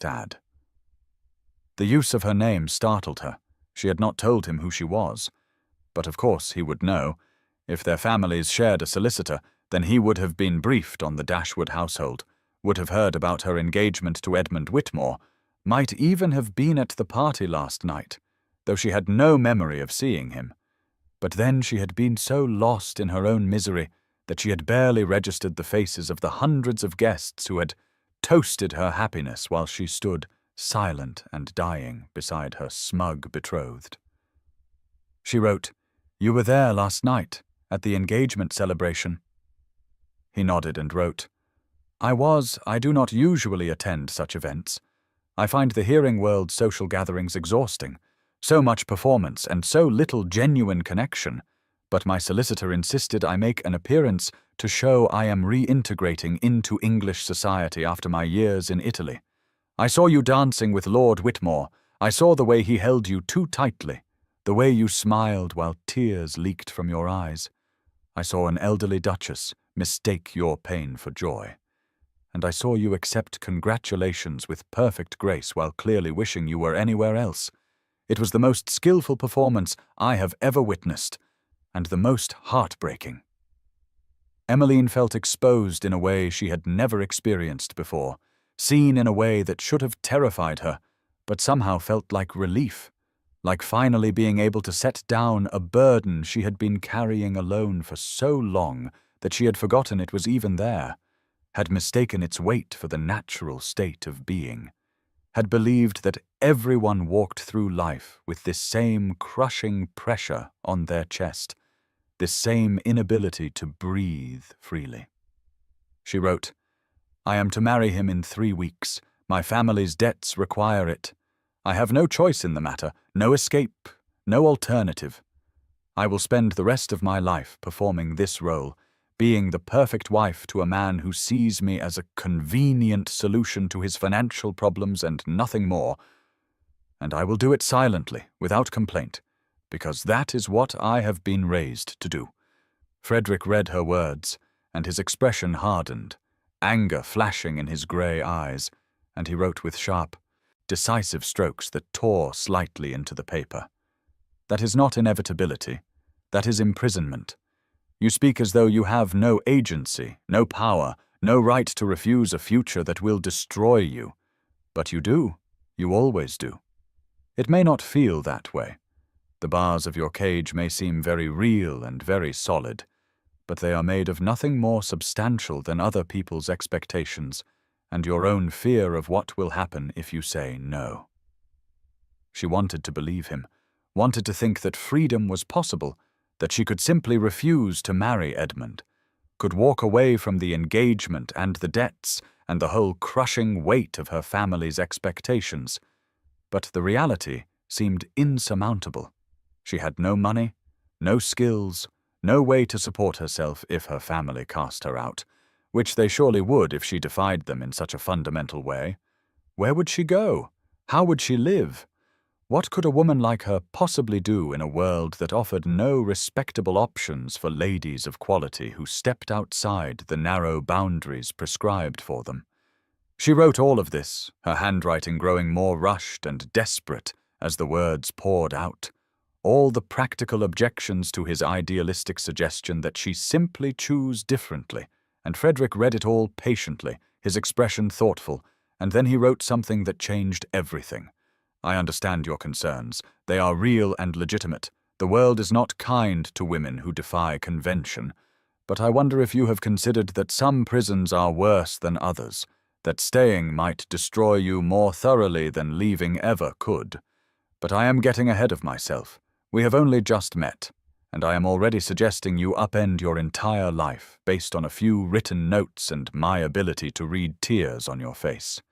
Dad. The use of her name startled her. She had not told him who she was. But of course he would know. If their families shared a solicitor, then he would have been briefed on the Dashwood household, would have heard about her engagement to Edmund Whitmore, might even have been at the party last night, though she had no memory of seeing him. But then she had been so lost in her own misery that she had barely registered the faces of the hundreds of guests who had toasted her happiness while she stood silent and dying beside her smug betrothed. She wrote, "You were there last night, at the engagement celebration." He nodded and wrote, I do not usually attend such events. I find the hearing world's social gatherings exhausting, so much performance and so little genuine connection, but my solicitor insisted I make an appearance to show I am reintegrating into English society after my years in Italy. I saw you dancing with Lord Whitmore. I saw the way he held you too tightly, the way you smiled while tears leaked from your eyes. I saw an elderly duchess mistake your pain for joy. And I saw you accept congratulations with perfect grace while clearly wishing you were anywhere else. It was the most skillful performance I have ever witnessed, and the most heartbreaking. Emmeline felt exposed in a way she had never experienced before, seen in a way that should have terrified her, but somehow felt like relief, like finally being able to set down a burden she had been carrying alone for so long that she had forgotten it was even there, had mistaken its weight for the natural state of being, had believed that everyone walked through life with this same crushing pressure on their chest, this same inability to breathe freely. She wrote, I am to marry him in 3 weeks. My family's debts require it. I have no choice in the matter, no escape, no alternative. I will spend the rest of my life performing this role, being the perfect wife to a man who sees me as a convenient solution to his financial problems and nothing more. And I will do it silently, without complaint, because that is what I have been raised to do. Frederick read her words, and his expression hardened, anger flashing in his grey eyes, and he wrote with sharp, decisive strokes that tore slightly into the paper. That is not inevitability. That is imprisonment. You speak as though you have no agency, no power, no right to refuse a future that will destroy you. But you do. You always do. It may not feel that way. The bars of your cage may seem very real and very solid, but they are made of nothing more substantial than other people's expectations and your own fear of what will happen if you say no. She wanted to believe him, wanted to think that freedom was possible, that she could simply refuse to marry Edmund, could walk away from the engagement and the debts and the whole crushing weight of her family's expectations. But the reality seemed insurmountable. She had no money, no skills, no way to support herself if her family cast her out, which they surely would if she defied them in such a fundamental way. Where would she go? How would she live? What could a woman like her possibly do in a world that offered no respectable options for ladies of quality who stepped outside the narrow boundaries prescribed for them? She wrote all of this, her handwriting growing more rushed and desperate as the words poured out, all the practical objections to his idealistic suggestion that she simply choose differently, and Frederick read it all patiently, his expression thoughtful, and then he wrote something that changed everything. I understand your concerns. They are real and legitimate. The world is not kind to women who defy convention. But I wonder if you have considered that some prisons are worse than others, that staying might destroy you more thoroughly than leaving ever could. But I am getting ahead of myself. We have only just met, and I am already suggesting you upend your entire life based on a few written notes and my ability to read tears on your face.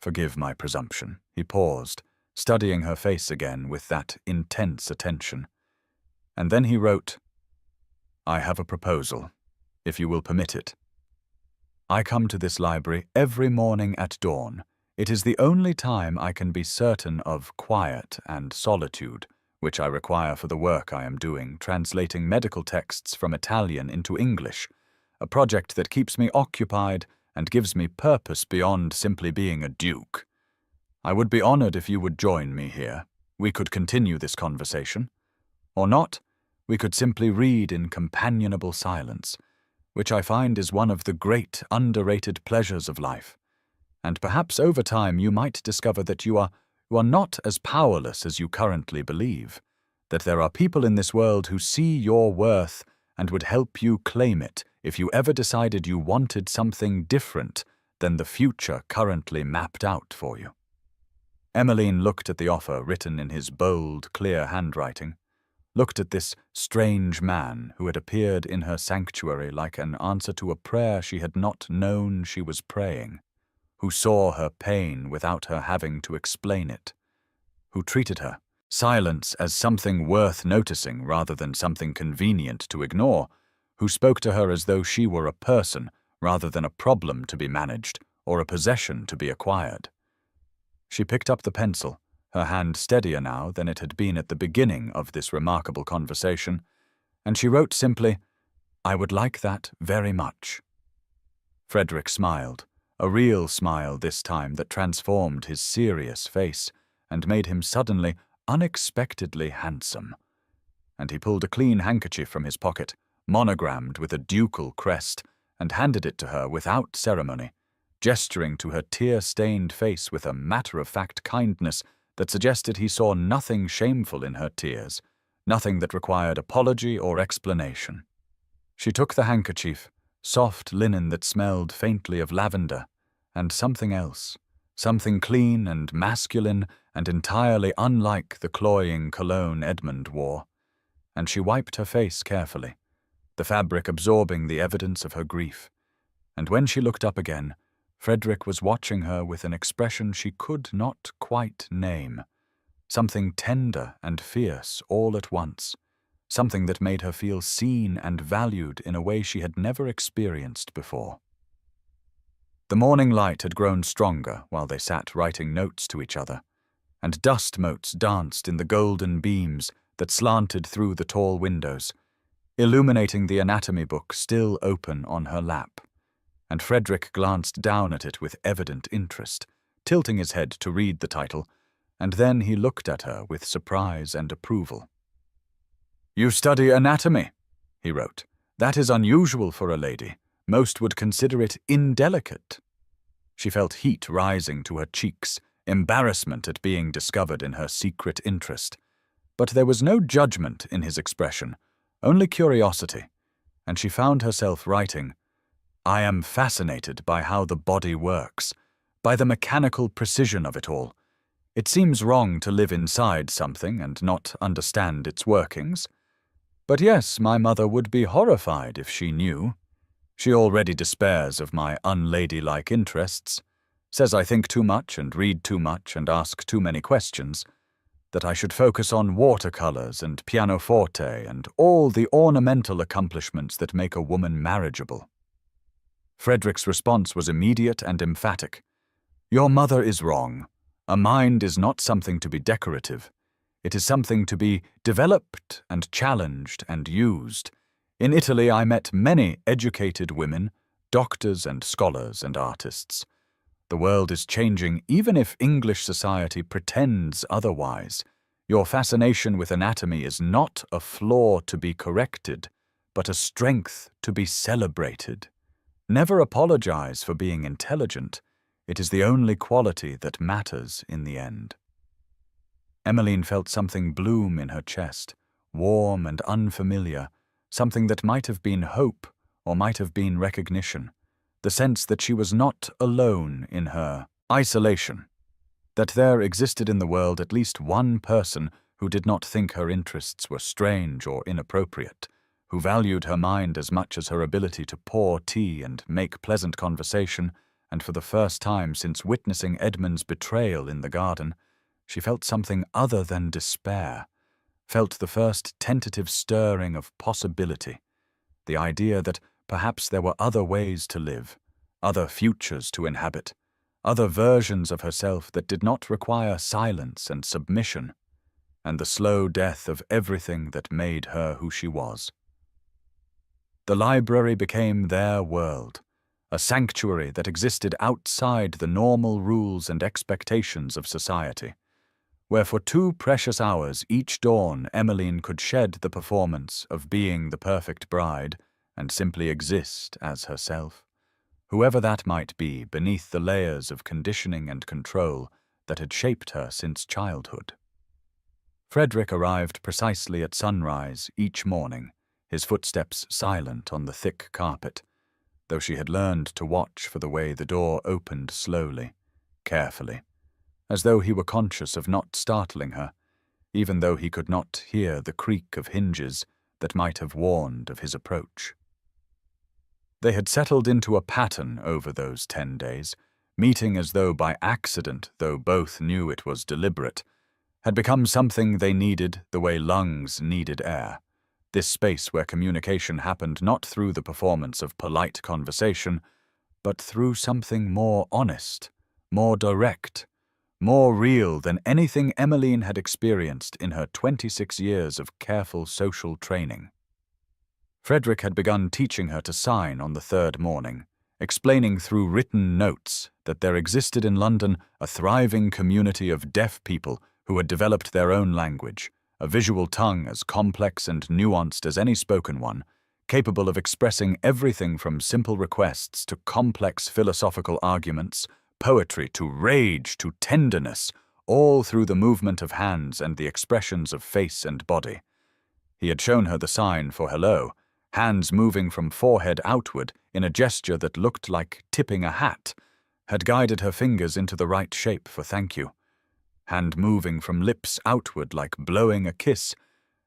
Forgive my presumption. He paused, studying her face again with that intense attention. And then he wrote, I have a proposal, if you will permit it. I come to this library every morning at dawn. It is the only time I can be certain of quiet and solitude, which I require for the work I am doing, translating medical texts from Italian into English, a project that keeps me occupied and gives me purpose beyond simply being a duke. I would be honored if you would join me here. We could continue this conversation. Or not, we could simply read in companionable silence, which I find is one of the great underrated pleasures of life. And perhaps over time you might discover that you are not as powerless as you currently believe, that there are people in this world who see your worth and would help you claim it if you ever decided you wanted something different than the future currently mapped out for you. Emmeline looked at the offer written in his bold, clear handwriting, looked at this strange man who had appeared in her sanctuary like an answer to a prayer she had not known she was praying, who saw her pain without her having to explain it, who treated her silence as something worth noticing rather than something convenient to ignore, who spoke to her as though she were a person rather than a problem to be managed or a possession to be acquired. She picked up the pencil, her hand steadier now than it had been at the beginning of this remarkable conversation, and she wrote simply, "I would like that very much." Frederick smiled, a real smile this time that transformed his serious face and made him suddenly, unexpectedly handsome. And he pulled a clean handkerchief from his pocket, monogrammed with a ducal crest, and handed it to her without ceremony, gesturing to her tear-stained face with a matter-of-fact kindness that suggested he saw nothing shameful in her tears, nothing that required apology or explanation. She took the handkerchief, soft linen that smelled faintly of lavender, and something else, something clean and masculine and entirely unlike the cloying cologne Edmund wore, and she wiped her face carefully, the fabric absorbing the evidence of her grief. And when she looked up again, Frederick was watching her with an expression she could not quite name, something tender and fierce all at once, something that made her feel seen and valued in a way she had never experienced before. The morning light had grown stronger while they sat writing notes to each other, and dust motes danced in the golden beams that slanted through the tall windows, illuminating the anatomy book still open on her lap. And Frederick glanced down at it with evident interest, tilting his head to read the title, and then he looked at her with surprise and approval. "You study anatomy," he wrote. "That is unusual for a lady. Most would consider it indelicate." She felt heat rising to her cheeks, embarrassment at being discovered in her secret interest. But there was no judgment in his expression, only curiosity, and she found herself writing, "I am fascinated by how the body works, by the mechanical precision of it all. It seems wrong to live inside something and not understand its workings. But yes, my mother would be horrified if she knew. She already despairs of my unladylike interests, says I think too much and read too much and ask too many questions, that I should focus on watercolors and pianoforte and all the ornamental accomplishments that make a woman marriageable." Frederick's response was immediate and emphatic. "Your mother is wrong. A mind is not something to be decorative. It is something to be developed and challenged and used. In Italy I met many educated women, doctors and scholars and artists. The world is changing even if English society pretends otherwise. Your fascination with anatomy is not a flaw to be corrected, but a strength to be celebrated. Never apologize for being intelligent. It is the only quality that matters in the end." Emmeline felt something bloom in her chest, warm and unfamiliar, something that might have been hope or might have been recognition, the sense that she was not alone in her isolation, that there existed in the world at least one person who did not think her interests were strange or inappropriate, who valued her mind as much as her ability to pour tea and make pleasant conversation, and for the first time since witnessing Edmund's betrayal in the garden, she felt something other than despair, felt the first tentative stirring of possibility, the idea that perhaps there were other ways to live, other futures to inhabit, other versions of herself that did not require silence and submission, and the slow death of everything that made her who she was. The library became their world, a sanctuary that existed outside the normal rules and expectations of society, where for 2 precious hours each dawn Emmeline could shed the performance of being the perfect bride and simply exist as herself, whoever that might be beneath the layers of conditioning and control that had shaped her since childhood. Frederick arrived precisely at sunrise each morning, his footsteps silent on the thick carpet, though she had learned to watch for the way the door opened slowly, carefully, as though he were conscious of not startling her, even though he could not hear the creak of hinges that might have warned of his approach. They had settled into a pattern over those 10 days, meeting as though by accident, though both knew it was deliberate, had become something they needed the way lungs needed air, this space where communication happened not through the performance of polite conversation, but through something more honest, more direct, more real than anything Emmeline had experienced in her 26 years of careful social training. Frederick had begun teaching her to sign on the 3rd morning, explaining through written notes that there existed in London a thriving community of deaf people who had developed their own language, a visual tongue as complex and nuanced as any spoken one, capable of expressing everything from simple requests to complex philosophical arguments, poetry to rage to tenderness, all through the movement of hands and the expressions of face and body. He had shown her the sign for hello, hands moving from forehead outward in a gesture that looked like tipping a hat, had guided her fingers into the right shape for thank you. Hand moving from lips outward like blowing a kiss,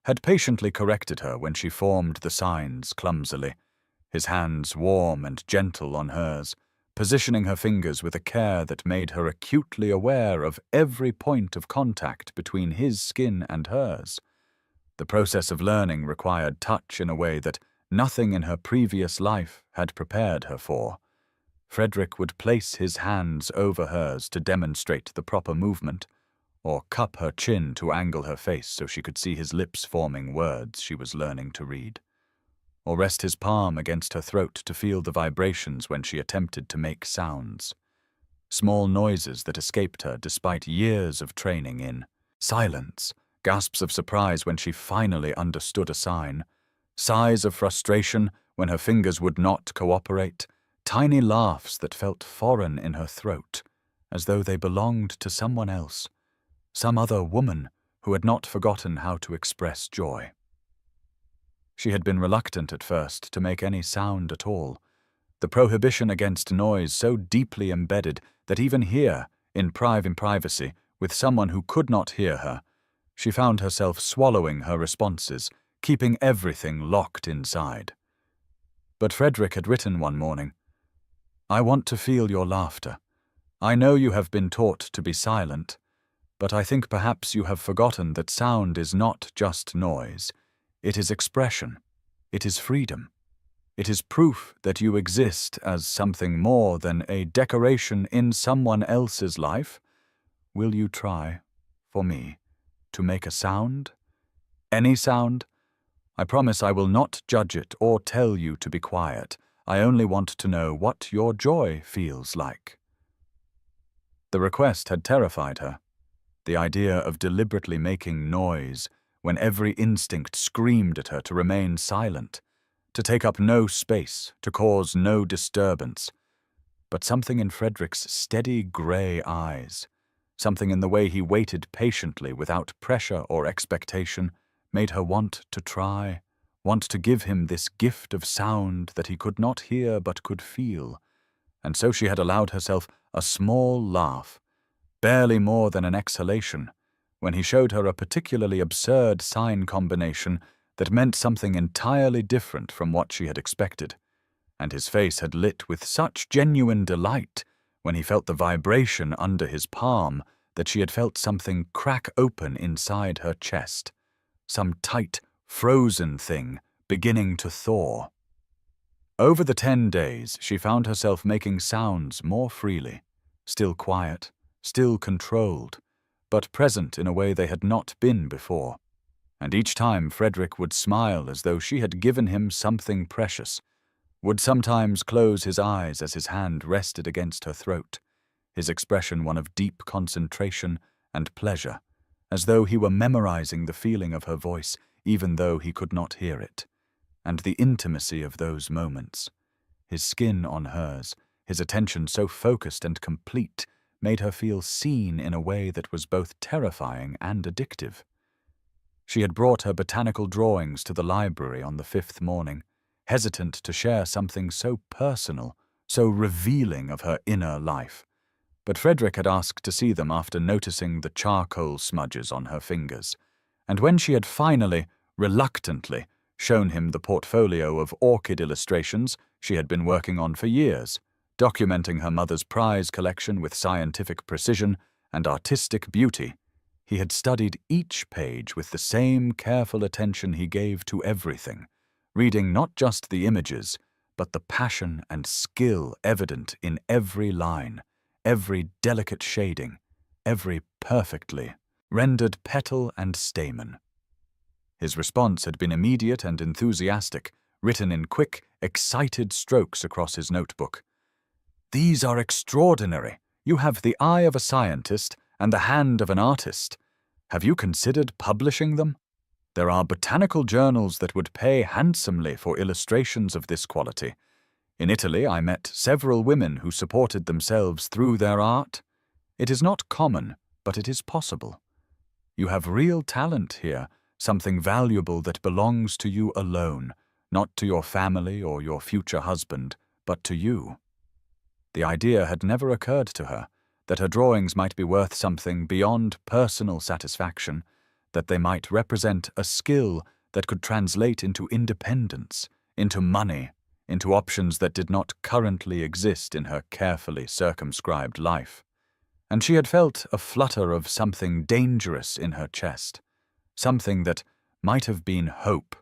had patiently corrected her when she formed the signs clumsily, his hands warm and gentle on hers, positioning her fingers with a care that made her acutely aware of every point of contact between his skin and hers. The process of learning required touch in a way that nothing in her previous life had prepared her for. Frederick would place his hands over hers to demonstrate the proper movement, or cup her chin to angle her face so she could see his lips forming words she was learning to read, or rest his palm against her throat to feel the vibrations when she attempted to make sounds. Small noises that escaped her despite years of training in silence, gasps of surprise when she finally understood a sign, sighs of frustration when her fingers would not cooperate, tiny laughs that felt foreign in her throat, as though they belonged to someone else, some other woman who had not forgotten how to express joy. She had been reluctant at first to make any sound at all, the prohibition against noise so deeply embedded that even here, in privacy, with someone who could not hear her, she found herself swallowing her responses, keeping everything locked inside. But Frederick had written one morning, "I want to feel your laughter. I know you have been taught to be silent, but I think perhaps you have forgotten that sound is not just noise. It is expression. It is freedom. It is proof that you exist as something more than a decoration in someone else's life. Will you try, for me, to make a sound? Any sound? I promise I will not judge it or tell you to be quiet. I only want to know what your joy feels like." The request had terrified her. The idea of deliberately making noise when every instinct screamed at her to remain silent, to take up no space, to cause no disturbance. But something in Frederick's steady grey eyes, something in the way he waited patiently without pressure or expectation, made her want to try, want to give him this gift of sound that he could not hear but could feel. And so she had allowed herself a small laugh, barely more than an exhalation, when he showed her a particularly absurd sign combination that meant something entirely different from what she had expected, and his face had lit with such genuine delight when he felt the vibration under his palm that she had felt something crack open inside her chest, some tight, frozen thing beginning to thaw. Over the 10 days, she found herself making sounds more freely, still quiet, still controlled, but present in a way they had not been before. And each time Frederick would smile as though she had given him something precious, would sometimes close his eyes as his hand rested against her throat, his expression one of deep concentration and pleasure, as though he were memorizing the feeling of her voice even though he could not hear it, and the intimacy of those moments. His skin on hers, his attention so focused and complete, made her feel seen in a way that was both terrifying and addictive. She had brought her botanical drawings to the library on the 5th morning, hesitant to share something so personal, so revealing of her inner life. But Frederick had asked to see them after noticing the charcoal smudges on her fingers, and when she had finally, reluctantly, shown him the portfolio of orchid illustrations she had been working on for years, documenting her mother's prize collection with scientific precision and artistic beauty, he had studied each page with the same careful attention he gave to everything, reading not just the images, but the passion and skill evident in every line, every delicate shading, every perfectly rendered petal and stamen. His response had been immediate and enthusiastic, written in quick, excited strokes across his notebook. "These are extraordinary. You have the eye of a scientist and the hand of an artist. Have you considered publishing them? There are botanical journals that would pay handsomely for illustrations of this quality. In Italy, I met several women who supported themselves through their art. It is not common, but it is possible. You have real talent here, something valuable that belongs to you alone, not to your family or your future husband, but to you." The idea had never occurred to her, that her drawings might be worth something beyond personal satisfaction, that they might represent a skill that could translate into independence, into money, into options that did not currently exist in her carefully circumscribed life. And she had felt a flutter of something dangerous in her chest, something that might have been hope,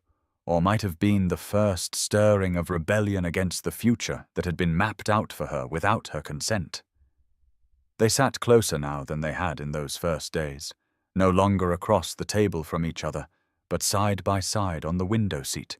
or might have been the first stirring of rebellion against the future that had been mapped out for her without her consent. They sat closer now than they had in those first days, no longer across the table from each other, but side by side on the window seat,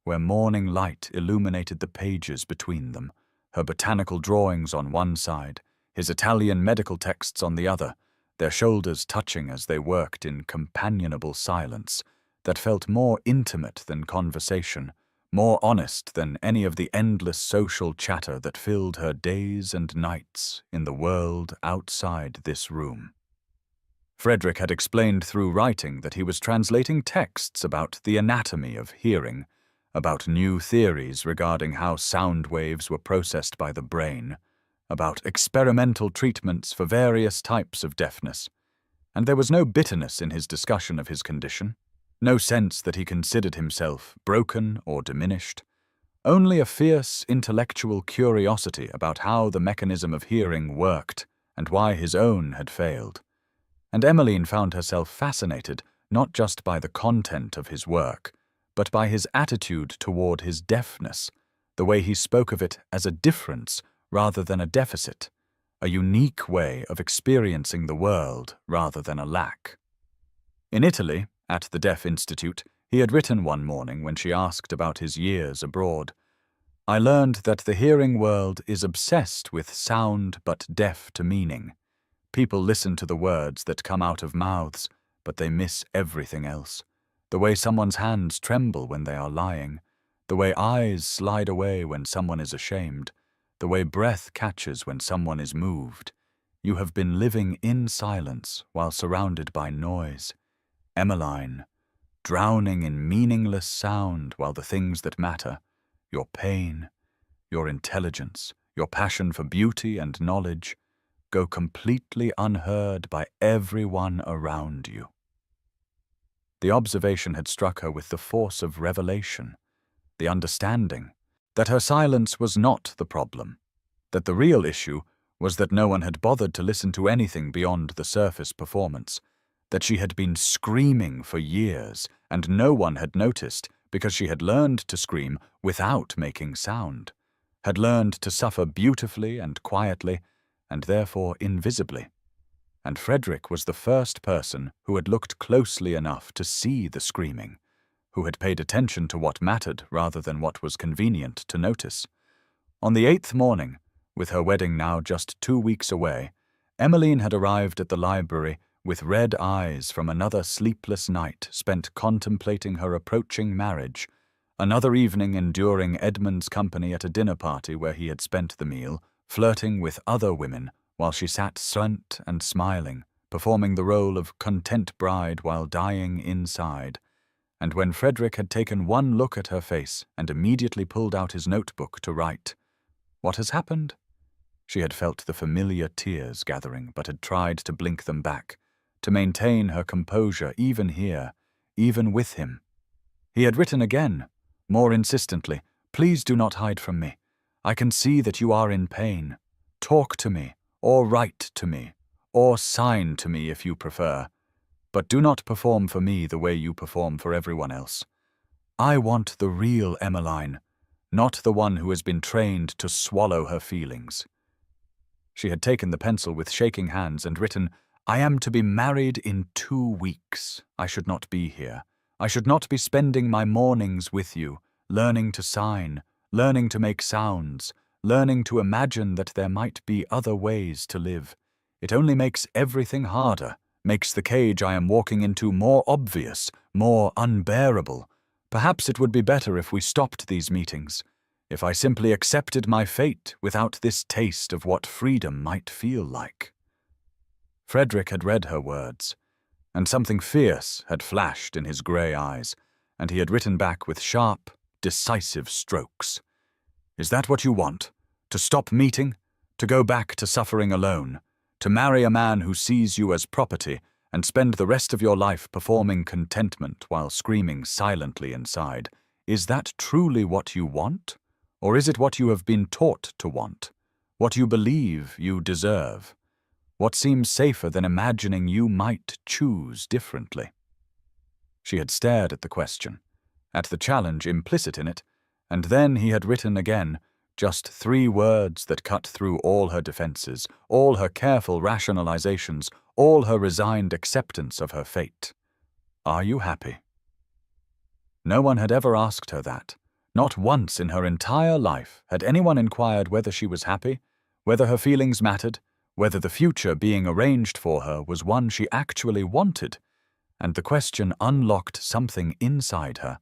where morning light illuminated the pages between them, her botanical drawings on one side, his Italian medical texts on the other, their shoulders touching as they worked in companionable silence that felt more intimate than conversation, more honest than any of the endless social chatter that filled her days and nights in the world outside this room. Frederick had explained through writing that he was translating texts about the anatomy of hearing, about new theories regarding how sound waves were processed by the brain, about experimental treatments for various types of deafness, and there was no bitterness in his discussion of his condition, no sense that he considered himself broken or diminished, only a fierce intellectual curiosity about how the mechanism of hearing worked and why his own had failed. And Emmeline found herself fascinated not just by the content of his work, but by his attitude toward his deafness, the way he spoke of it as a difference rather than a deficit, a unique way of experiencing the world rather than a lack. In Italy, at the Deaf Institute, he had written one morning when she asked about his years abroad, "I learned that the hearing world is obsessed with sound but deaf to meaning. People listen to the words that come out of mouths, but they miss everything else. The way someone's hands tremble when they are lying, the way eyes slide away when someone is ashamed, the way breath catches when someone is moved. You have been living in silence while surrounded by noise. Emmeline, drowning in meaningless sound while the things that matter, your pain, your intelligence, your passion for beauty and knowledge, go completely unheard by everyone around you." The observation had struck her with the force of revelation, the understanding that her silence was not the problem, that the real issue was that no one had bothered to listen to anything beyond the surface performance, that she had been screaming for years and no one had noticed because she had learned to scream without making sound, had learned to suffer beautifully and quietly, and therefore invisibly. And Frederick was the first person who had looked closely enough to see the screaming, who had paid attention to what mattered rather than what was convenient to notice. On the 8th morning, with her wedding now just 2 weeks away, Emmeline had arrived at the library with red eyes from another sleepless night spent contemplating her approaching marriage, another evening enduring Edmund's company at a dinner party where he had spent the meal, flirting with other women while she sat silent and smiling, performing the role of content bride while dying inside. And when Frederick had taken one look at her face and immediately pulled out his notebook to write, "What has happened?" She had felt the familiar tears gathering, but had tried to blink them back, to maintain her composure even here, even with him. He had written again, more insistently, "Please do not hide from me. I can see that you are in pain. Talk to me, or write to me, or sign to me if you prefer. But do not perform for me the way you perform for everyone else. I want the real Emmeline, not the one who has been trained to swallow her feelings." She had taken the pencil with shaking hands and written, "I am to be married in 2 weeks. I should not be here. I should not be spending my mornings with you, learning to sign, learning to make sounds, learning to imagine that there might be other ways to live. It only makes everything harder, makes the cage I am walking into more obvious, more unbearable. Perhaps it would be better if we stopped these meetings, if I simply accepted my fate without this taste of what freedom might feel like." Frederick had read her words, and something fierce had flashed in his grey eyes, and he had written back with sharp, decisive strokes. "Is that what you want? To stop meeting? To go back to suffering alone? To marry a man who sees you as property and spend the rest of your life performing contentment while screaming silently inside? Is that truly what you want? Or is it what you have been taught to want? What you believe you deserve? What seems safer than imagining you might choose differently?" She had stared at the question, at the challenge implicit in it, and then he had written again, just 3 words that cut through all her defenses, all her careful rationalizations, all her resigned acceptance of her fate. "Are you happy?" No one had ever asked her that. Not once in her entire life had anyone inquired whether she was happy, whether her feelings mattered, whether the future being arranged for her was one she actually wanted, and the question unlocked something inside her,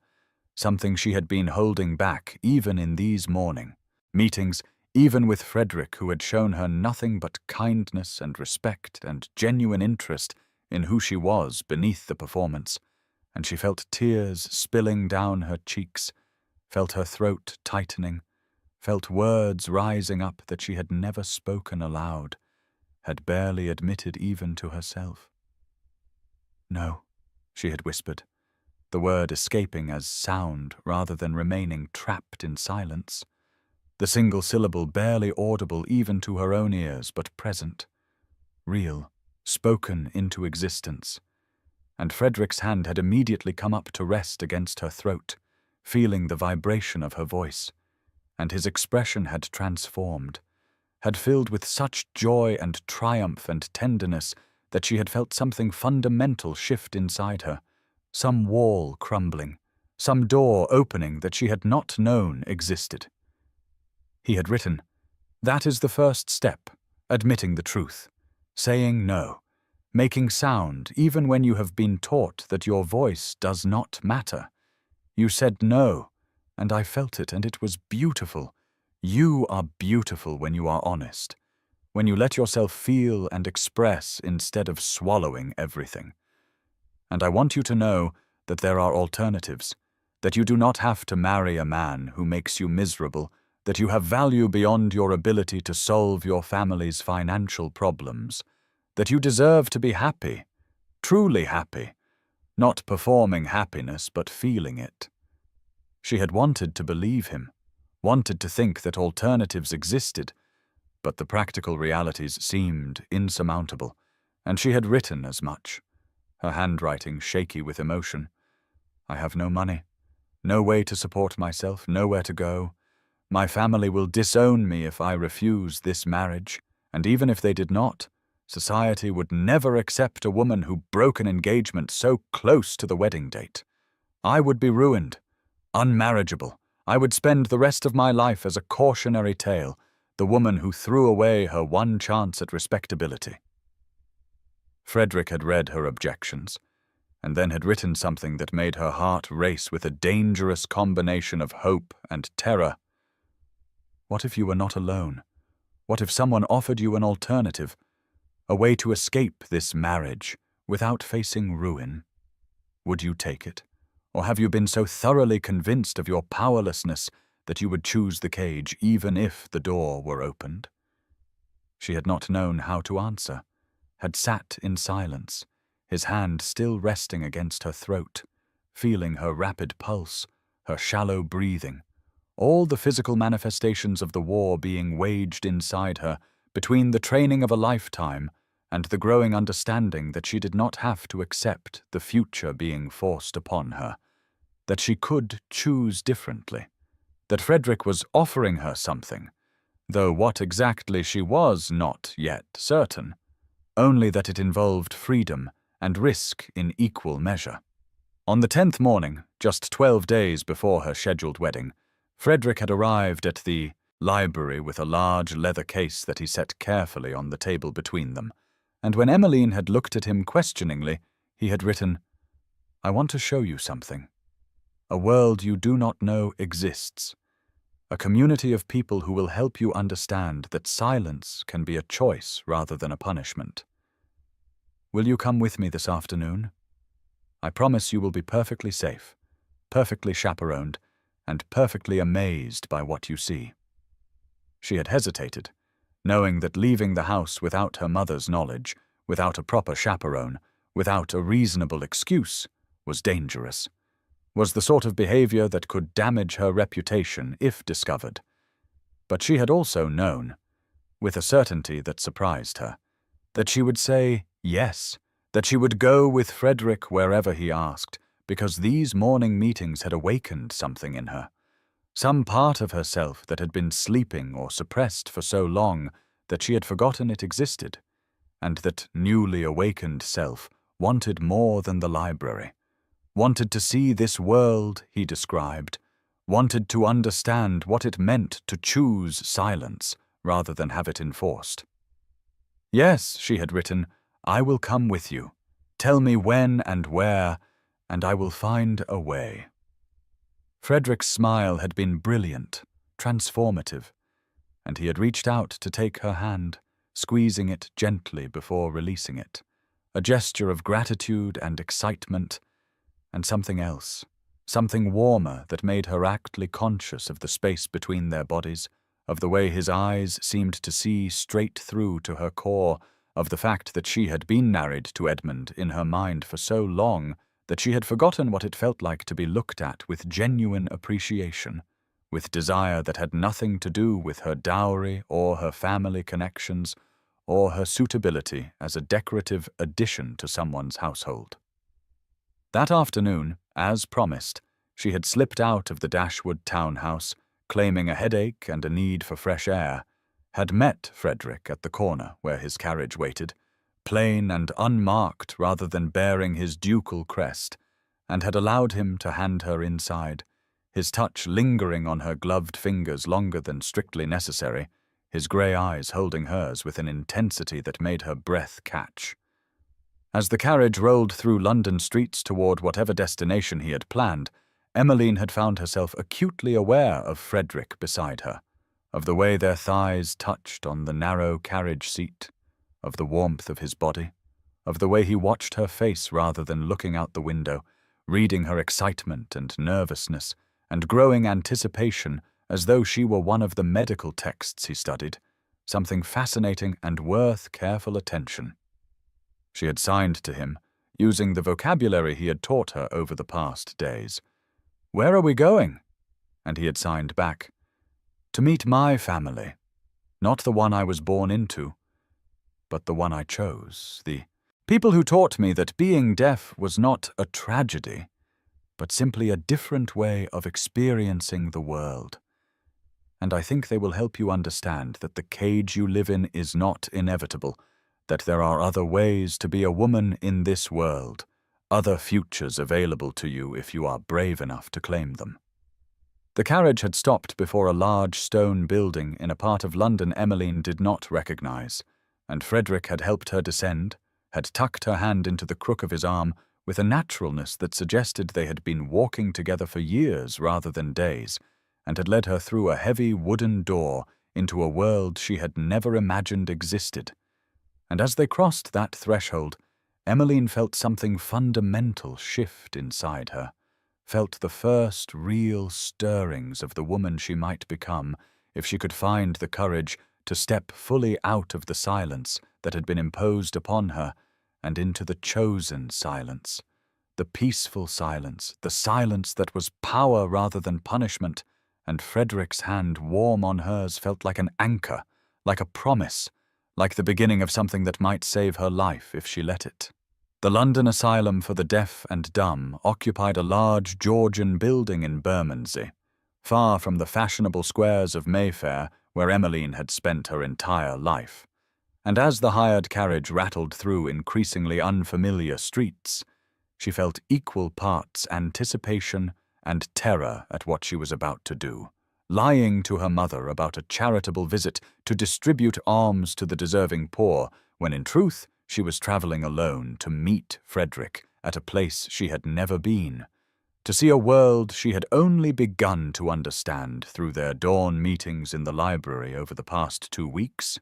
something she had been holding back even in these morning meetings, even with Frederick, who had shown her nothing but kindness and respect and genuine interest in who she was beneath the performance, and she felt tears spilling down her cheeks, felt her throat tightening, felt words rising up that she had never spoken aloud, had barely admitted even to herself. "No," she had whispered, the word escaping as sound rather than remaining trapped in silence, the single syllable barely audible even to her own ears, but present, real, spoken into existence. And Frederick's hand had immediately come up to rest against her throat, feeling the vibration of her voice, and his expression had transformed, had filled with such joy and triumph and tenderness that she had felt something fundamental shift inside her, some wall crumbling, some door opening that she had not known existed. He had written, "That is the first step, admitting the truth, saying no, making sound even when you have been taught that your voice does not matter. You said no, and I felt it, and it was beautiful. You are beautiful when you are honest, when you let yourself feel and express instead of swallowing everything. And I want you to know that there are alternatives, that you do not have to marry a man who makes you miserable, that you have value beyond your ability to solve your family's financial problems, that you deserve to be happy, truly happy, not performing happiness but feeling it." She had wanted to believe him, wanted to think that alternatives existed, but the practical realities seemed insurmountable, and she had written as much, her handwriting shaky with emotion. "I have no money, no way to support myself, nowhere to go. My family will disown me if I refuse this marriage, and even if they did not, society would never accept a woman who broke an engagement so close to the wedding date. I would be ruined, unmarriageable. I would spend the rest of my life as a cautionary tale, the woman who threw away her one chance at respectability. Frederick had read her objections, and then had written something that made her heart race with a dangerous combination of hope and terror. What if you were not alone? What if someone offered you an alternative, a way to escape this marriage without facing ruin? Would you take it? Or have you been so thoroughly convinced of your powerlessness that you would choose the cage even if the door were opened? She had not known how to answer, had sat in silence, his hand still resting against her throat, feeling her rapid pulse, her shallow breathing, all the physical manifestations of the war being waged inside her between the training of a lifetime and the growing understanding that she did not have to accept the future being forced upon her, that she could choose differently, that Frederick was offering her something, though what exactly she was not yet certain, only that it involved freedom and risk in equal measure. On the 10th morning, just 12 days before her scheduled wedding, Frederick had arrived at the library with a large leather case that he set carefully on the table between them, and when Emmeline had looked at him questioningly, he had written, "I want to show you something. A world you do not know exists. A community of people who will help you understand that silence can be a choice rather than a punishment. Will you come with me this afternoon? I promise you will be perfectly safe, perfectly chaperoned, and perfectly amazed by what you see." She had hesitated, knowing that leaving the house without her mother's knowledge, without a proper chaperone, without a reasonable excuse, was dangerous, was the sort of behavior that could damage her reputation if discovered. But she had also known, with a certainty that surprised her, that she would say yes, that she would go with Frederick wherever he asked, because these morning meetings had awakened something in her, some part of herself that had been sleeping or suppressed for so long that she had forgotten it existed, and that newly awakened self wanted more than the library, wanted to see this world he described, wanted to understand what it meant to choose silence rather than have it enforced. "Yes," she had written, "I will come with you. Tell me when and where, and I will find a way." Frederick's smile had been brilliant, transformative, and he had reached out to take her hand, squeezing it gently before releasing it, a gesture of gratitude and excitement, and something else, something warmer that made her actly conscious of the space between their bodies, of the way his eyes seemed to see straight through to her core, of the fact that she had been married to Edmund in her mind for so long that she had forgotten what it felt like to be looked at with genuine appreciation, with desire that had nothing to do with her dowry or her family connections or her suitability as a decorative addition to someone's household. That afternoon, as promised, she had slipped out of the Dashwood townhouse, claiming a headache and a need for fresh air, had met Frederick at the corner where his carriage waited, plain and unmarked rather than bearing his ducal crest, and had allowed him to hand her inside, his touch lingering on her gloved fingers longer than strictly necessary, his grey eyes holding hers with an intensity that made her breath catch. As the carriage rolled through London streets toward whatever destination he had planned, Emmeline had found herself acutely aware of Frederick beside her, of the way their thighs touched on the narrow carriage seat, of the warmth of his body, of the way he watched her face rather than looking out the window, reading her excitement and nervousness, and growing anticipation as though she were one of the medical texts he studied, something fascinating and worth careful attention. She had signed to him, using the vocabulary he had taught her over the past days. "Where are we going?" And he had signed back, "To meet my family, not the one I was born into, but the one I chose, the people who taught me that being deaf was not a tragedy, but simply a different way of experiencing the world. And I think they will help you understand that the cage you live in is not inevitable, that there are other ways to be a woman in this world, other futures available to you if you are brave enough to claim them. The carriage had stopped before a large stone building in a part of London Emmeline did not recognize, and Frederick had helped her descend, had tucked her hand into the crook of his arm with a naturalness that suggested they had been walking together for years rather than days, and had led her through a heavy wooden door into a world she had never imagined existed. And as they crossed that threshold, Emmeline felt something fundamental shift inside her, felt the first real stirrings of the woman she might become if she could find the courage to step fully out of the silence that had been imposed upon her and into the chosen silence, the peaceful silence, the silence that was power rather than punishment, and Frederick's hand warm on hers felt like an anchor, like a promise, like the beginning of something that might save her life if she let it. The London Asylum for the Deaf and Dumb occupied a large Georgian building in Bermondsey, far from the fashionable squares of Mayfair where Emmeline had spent her entire life. And as the hired carriage rattled through increasingly unfamiliar streets, she felt equal parts anticipation and terror at what she was about to do, lying to her mother about a charitable visit to distribute alms to the deserving poor, when in truth she was travelling alone to meet Frederick at a place she had never been, to see a world she had only begun to understand through their dawn meetings in the library over the past 2 weeks.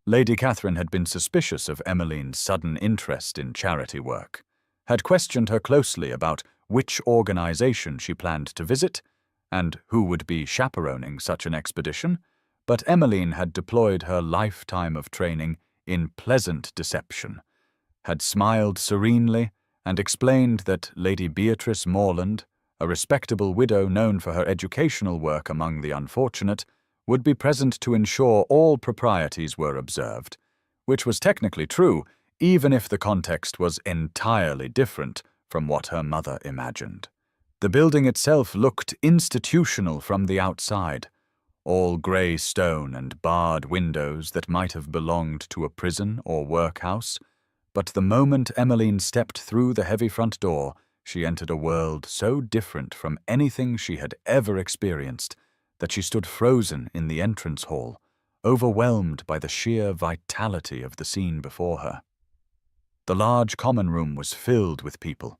Lady Catherine had been suspicious of Emmeline's sudden interest in charity work, had questioned her closely about which organization she planned to visit and who would be chaperoning such an expedition, but Emmeline had deployed her lifetime of training in pleasant deception, had smiled serenely and explained that Lady Beatrice Morland, a respectable widow known for her educational work among the unfortunate, would be present to ensure all proprieties were observed, which was technically true, even if the context was entirely different from what her mother imagined. The building itself looked institutional from the outside, all grey stone and barred windows that might have belonged to a prison or workhouse, but the moment Emmeline stepped through the heavy front door, she entered a world so different from anything she had ever experienced that she stood frozen in the entrance hall, overwhelmed by the sheer vitality of the scene before her. The large common room was filled with people,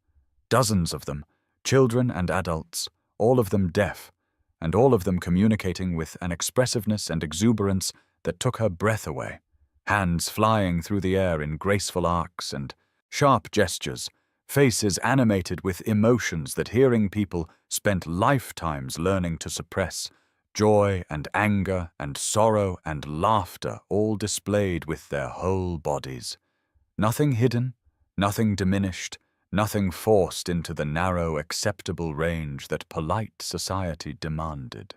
dozens of them, children and adults, all of them deaf, and all of them communicating with an expressiveness and exuberance that took her breath away, hands flying through the air in graceful arcs and sharp gestures, faces animated with emotions that hearing people spent lifetimes learning to suppress, joy and anger and sorrow and laughter all displayed with their whole bodies. Nothing hidden, nothing diminished, nothing forced into the narrow, acceptable range that polite society demanded.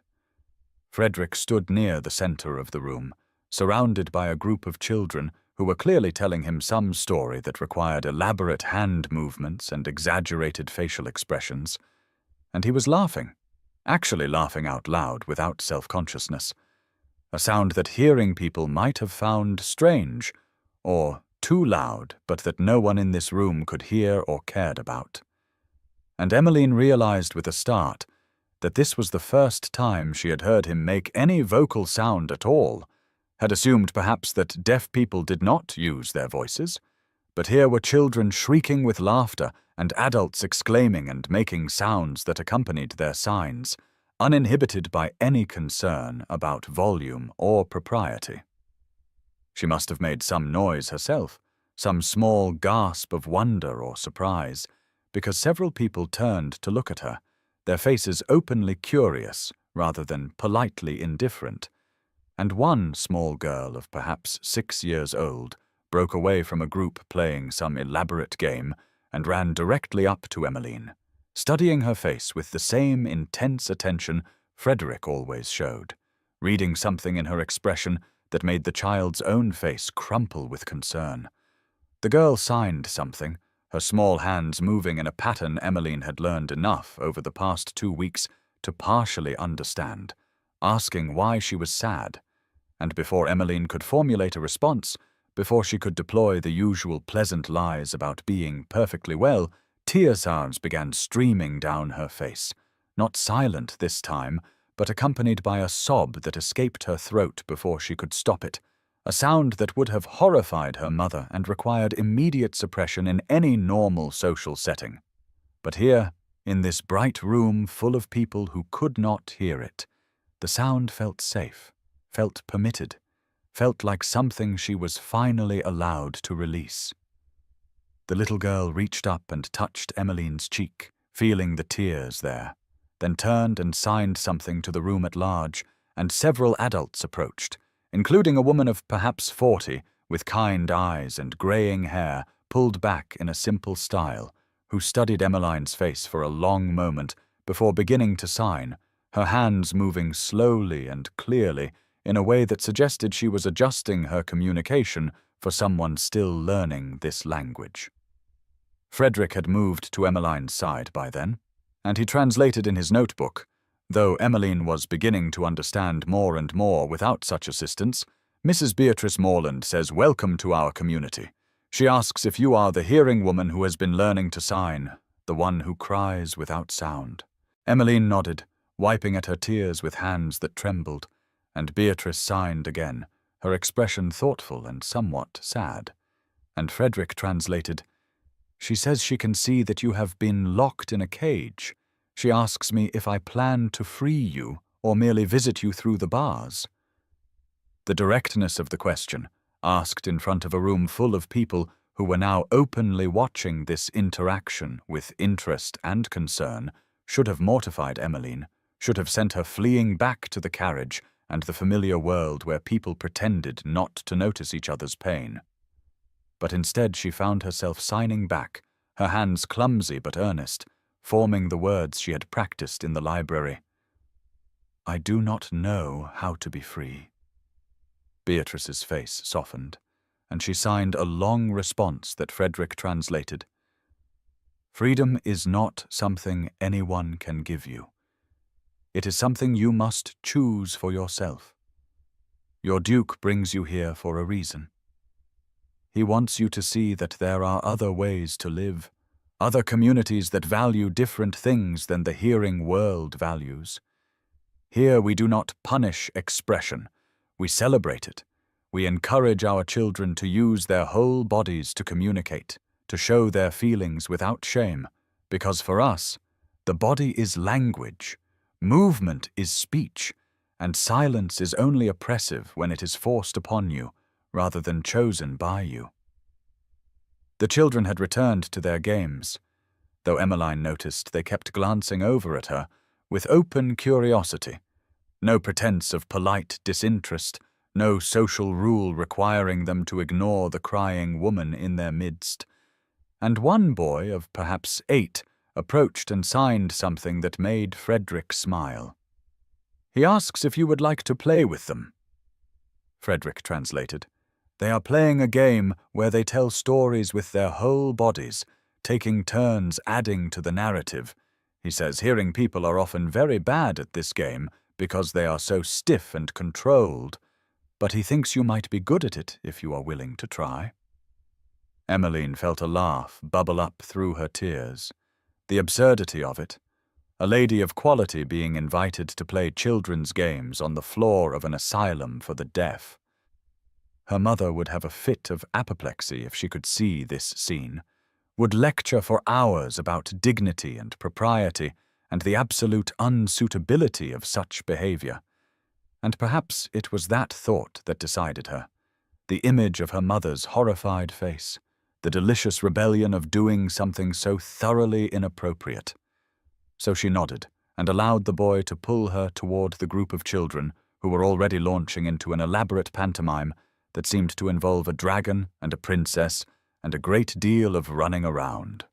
Frederick stood near the center of the room, surrounded by a group of children who were clearly telling him some story that required elaborate hand movements and exaggerated facial expressions, and he was laughing, actually laughing out loud without self-consciousness, a sound that hearing people might have found strange, or too loud, but that no one in this room could hear or cared about. And Emmeline realized with a start that this was the first time she had heard him make any vocal sound at all, had assumed perhaps that deaf people did not use their voices, but here were children shrieking with laughter and adults exclaiming and making sounds that accompanied their signs, uninhibited by any concern about volume or propriety. She must have made some noise herself, some small gasp of wonder or surprise, because several people turned to look at her, their faces openly curious rather than politely indifferent, and one small girl of perhaps 6 years old broke away from a group playing some elaborate game and ran directly up to Emmeline, studying her face with the same intense attention Frederick always showed, reading something in her expression that made the child's own face crumple with concern. The girl signed something, her small hands moving in a pattern Emmeline had learned enough over the past 2 weeks to partially understand, asking why she was sad, and before Emmeline could formulate a response, before she could deploy the usual pleasant lies about being perfectly well, Tear-sounds began streaming down her face, not silent this time, but accompanied by a sob that escaped her throat before she could stop it, a sound that would have horrified her mother and required immediate suppression in any normal social setting. But here, in this bright room full of people who could not hear it, the sound felt safe, felt permitted, felt like something she was finally allowed to release. The little girl reached up and touched Emmeline's cheek, feeling the tears there, then turned and signed something to the room at large, and several adults approached, including a woman of perhaps 40, with kind eyes and graying hair pulled back in a simple style, who studied Emmeline's face for a long moment before beginning to sign, her hands moving slowly and clearly in a way that suggested she was adjusting her communication for someone still learning this language. Frederick had moved to Emmeline's side by then, and he translated in his notebook. Though Emmeline was beginning to understand more and more without such assistance, Mrs. Beatrice Morland says welcome to our community. She asks if you are the hearing woman who has been learning to sign, the one who cries without sound. Emmeline nodded, wiping at her tears with hands that trembled, and Beatrice signed again, her expression thoughtful and somewhat sad. And Frederick translated, "She says she can see that you have been locked in a cage. She asks me if I plan to free you or merely visit you through the bars." The directness of the question, asked in front of a room full of people who were now openly watching this interaction with interest and concern, should have mortified Emmeline, should have sent her fleeing back to the carriage and the familiar world where people pretended not to notice each other's pain. But instead she found herself signing back, her hands clumsy but earnest, forming the words she had practiced in the library. "I do not know how to be free." Beatrice's face softened, and she signed a long response that Frederick translated. "Freedom is not something anyone can give you. It is something you must choose for yourself. Your Duke brings you here for a reason. He wants you to see that there are other ways to live, other communities that value different things than the hearing world values. Here we do not punish expression, we celebrate it. We encourage our children to use their whole bodies to communicate, to show their feelings without shame, because for us, the body is language, movement is speech, and silence is only oppressive when it is forced upon you, rather than chosen by you." The children had returned to their games, though Emmeline noticed they kept glancing over at her with open curiosity. No pretense of polite disinterest, no social rule requiring them to ignore the crying woman in their midst. And one boy of perhaps 8 approached and signed something that made Frederick smile. "He asks if you would like to play with them." Frederick translated, "They are playing a game where they tell stories with their whole bodies, taking turns adding to the narrative. He says hearing people are often very bad at this game because they are so stiff and controlled, but he thinks you might be good at it if you are willing to try." Emmeline felt a laugh bubble up through her tears. The absurdity of it. A lady of quality being invited to play children's games on the floor of an asylum for the deaf. Her mother would have a fit of apoplexy if she could see this scene, would lecture for hours about dignity and propriety and the absolute unsuitability of such behavior. And perhaps it was that thought that decided her, the image of her mother's horrified face, the delicious rebellion of doing something so thoroughly inappropriate. So she nodded and allowed the boy to pull her toward the group of children who were already launching into an elaborate pantomime that seemed to involve a dragon and a princess and a great deal of running around.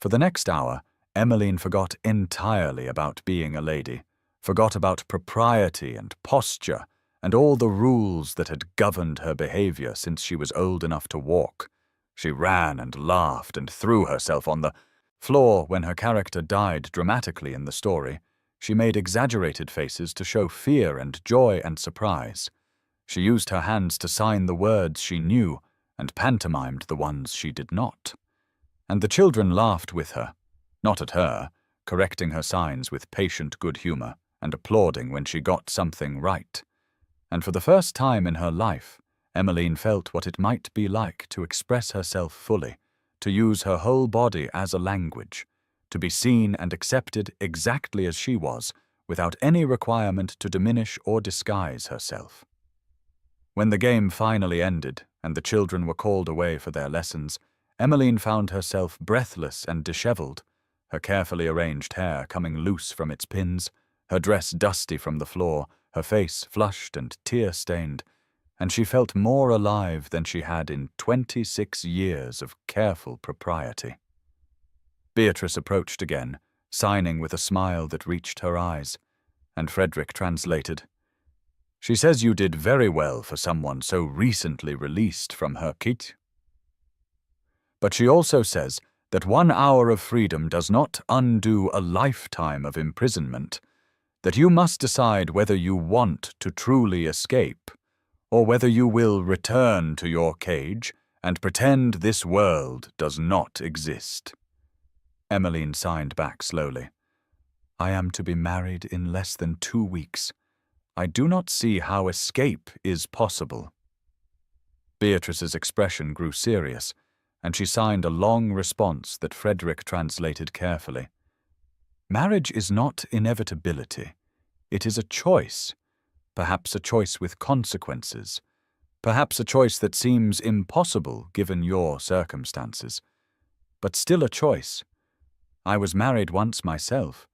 For the next hour, Emmeline forgot entirely about being a lady, forgot about propriety and posture and all the rules that had governed her behavior since she was old enough to walk. She ran and laughed and threw herself on the floor when her character died dramatically in the story. She made exaggerated faces to show fear and joy and surprise. She used her hands to sign the words she knew and pantomimed the ones she did not. And the children laughed with her, not at her, correcting her signs with patient good humor and applauding when she got something right. And for the first time in her life, Emmeline felt what it might be like to express herself fully, to use her whole body as a language, to be seen and accepted exactly as she was, without any requirement to diminish or disguise herself. When the game finally ended and the children were called away for their lessons, Emmeline found herself breathless and dishevelled, her carefully arranged hair coming loose from its pins, her dress dusty from the floor, her face flushed and tear-stained, and she felt more alive than she had in 26 years of careful propriety. Beatrice approached again, signing with a smile that reached her eyes, and Frederick translated. "She says you did very well for someone so recently released from her kit. But she also says that 1 hour of freedom does not undo a lifetime of imprisonment, that you must decide whether you want to truly escape, or whether you will return to your cage and pretend this world does not exist." Emmeline signed back slowly. "I am to be married in less than 2 weeks. I do not see how escape is possible." Beatrice's expression grew serious, and she signed a long response that Frederick translated carefully. "Marriage is not inevitability. It is a choice, perhaps a choice with consequences, perhaps a choice that seems impossible given your circumstances, but still a choice. I was married once myself,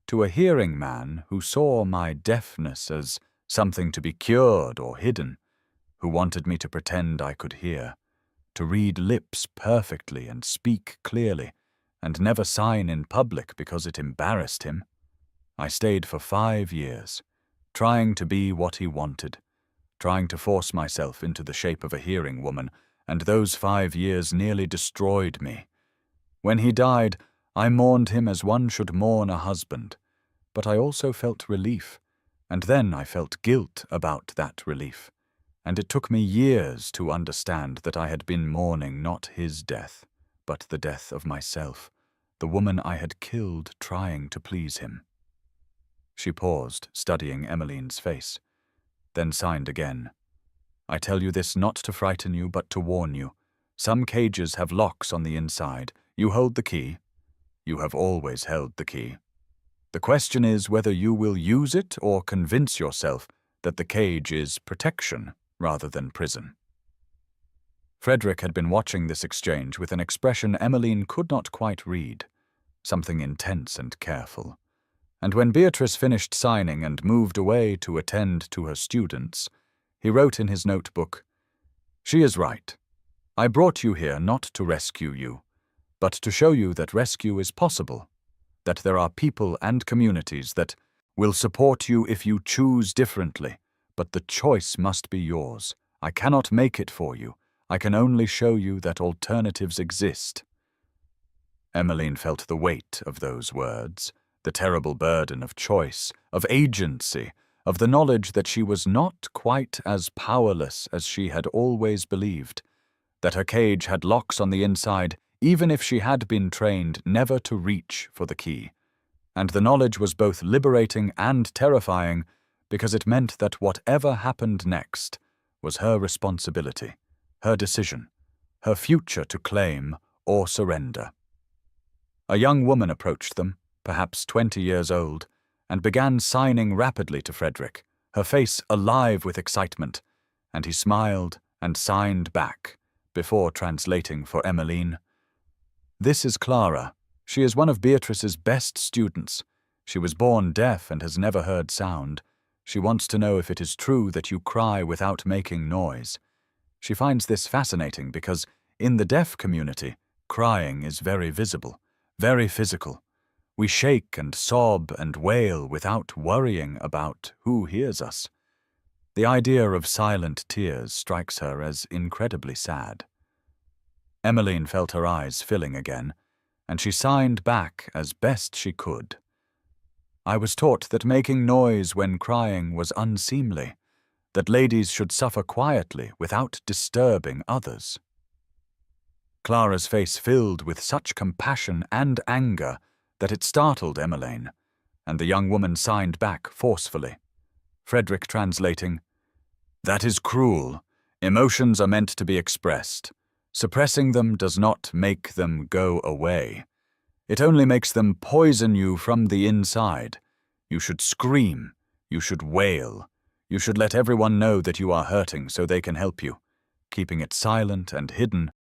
to a hearing man who saw my deafness as something to be cured or hidden, who wanted me to pretend I could hear, to read lips perfectly and speak clearly, and never sign in public because it embarrassed him. I stayed for 5 years, trying to be what he wanted, trying to force myself into the shape of a hearing woman, and those 5 years nearly destroyed me. When he died, I mourned him as one should mourn a husband, but I also felt relief, and then I felt guilt about that relief, and it took me years to understand that I had been mourning not his death, but the death of myself, the woman I had killed trying to please him." She paused, studying Emmeline's face, then signed again. "I tell you this not to frighten you, but to warn you. Some cages have locks on the inside. You hold the key. You have always held the key. The question is whether you will use it or convince yourself that the cage is protection rather than prison." Frederick had been watching this exchange with an expression Emmeline could not quite read, something intense and careful. And when Beatrice finished signing and moved away to attend to her students, he wrote in his notebook, "She is right. I brought you here not to rescue you, but to show you that rescue is possible, that there are people and communities that will support you if you choose differently, but the choice must be yours. I cannot make it for you. I can only show you that alternatives exist." Emmeline felt the weight of those words, the terrible burden of choice, of agency, of the knowledge that she was not quite as powerless as she had always believed, that her cage had locks on the inside even if she had been trained never to reach for the key. And the knowledge was both liberating and terrifying because it meant that whatever happened next was her responsibility, her decision, her future to claim or surrender. A young woman approached them, perhaps 20 years old, and began signing rapidly to Frederick, her face alive with excitement, and he smiled and signed back, before translating for Emmeline. "This is Clara. She is one of Beatrice's best students. She was born deaf and has never heard sound. She wants to know if it is true that you cry without making noise. She finds this fascinating because, in the deaf community, crying is very visible, very physical. We shake and sob and wail without worrying about who hears us. The idea of silent tears strikes her as incredibly sad." Emmeline felt her eyes filling again, and she signed back as best she could. "I was taught that making noise when crying was unseemly, that ladies should suffer quietly without disturbing others." Clara's face filled with such compassion and anger that it startled Emmeline, and the young woman signed back forcefully. Frederick translating, "That is cruel. Emotions are meant to be expressed. Suppressing them does not make them go away. It only makes them poison you from the inside. You should scream. You should wail. You should let everyone know that you are hurting so they can help you. Keeping it silent and hidden